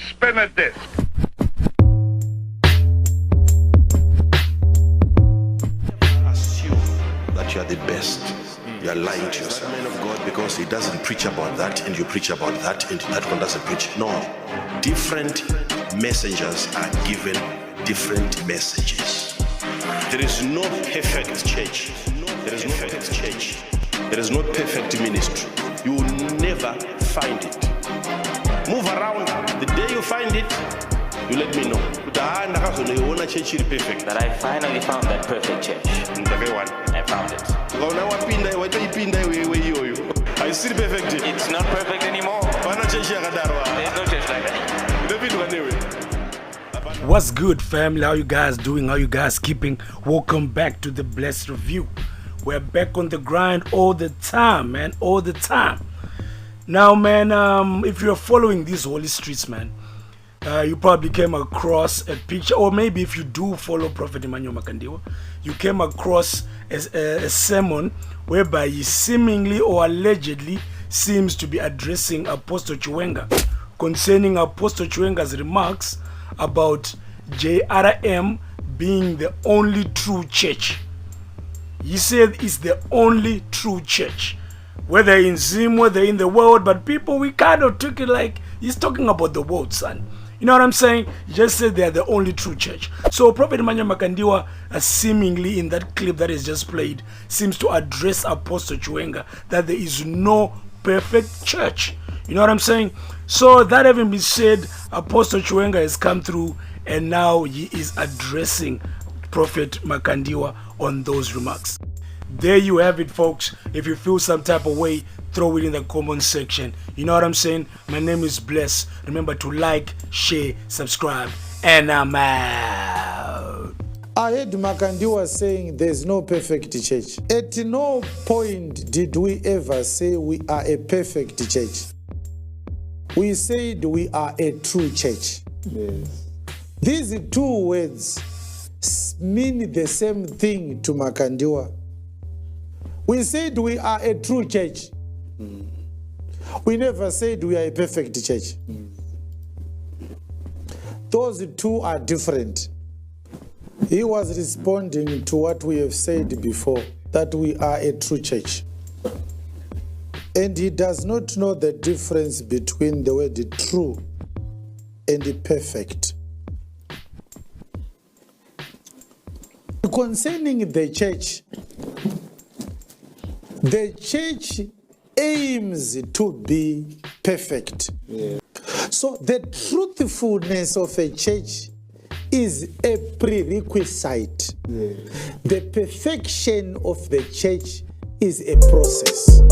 Spin a disc. Assume that you are the best. You are lying to yourself. Man of God, because he doesn't preach about that, and you preach about that, and that one doesn't preach. No. Different messengers are given different messages. There is no perfect church. There is no perfect church. There is no perfect ministry. You will never find it. Move around. The day you find it, you let me know. But I finally found that perfect church. I found it. I see perfect. It's not perfect anymore. There's no church like that. What's good, family? How you guys doing? How you guys keeping? Welcome back to the Blessed Review. We're back on the grind all the time, man. All the time. Now, man, if you're following these holy streets, man, you probably came across a picture, or maybe if you do follow Prophet Makandiwa, you came across a sermon whereby he seemingly or allegedly seems to be addressing Apostle Chiwenga concerning Apostle Chiwenga's remarks about JRM being the only true church. He said it's the only true church, whether in Zimbabwe, whether in the world, but people, we kind of took it like he's talking about the world, son. You know what I'm saying? He just said they are the only true church. So Prophet Makandiwa, seemingly in that clip that is just played, seems to address Apostle Chiwenga that there is no perfect church. You know what I'm saying? So that having been said, Apostle Chiwenga has come through and now he is addressing Prophet Makandiwa on those remarks. There you have it, folks. If you feel some type of way, throw it in the comment section. You know what I'm saying? My name is Bless. Remember to like, share, subscribe, and I'm out. I heard Makandiwa saying there's no perfect church. At no point did we ever say we are a perfect church. We said we are a true church. Yes. These two words mean the same thing to Makandiwa. We said we are a true church. We never said we are a perfect church. Those two are different. He was responding to what we have said before, that we are a true church. And he does not know the difference between the word true and the perfect. Concerning the church aims to be perfect. Yeah. So the truthfulness of a church is a prerequisite. Yeah. The perfection of the church is a process.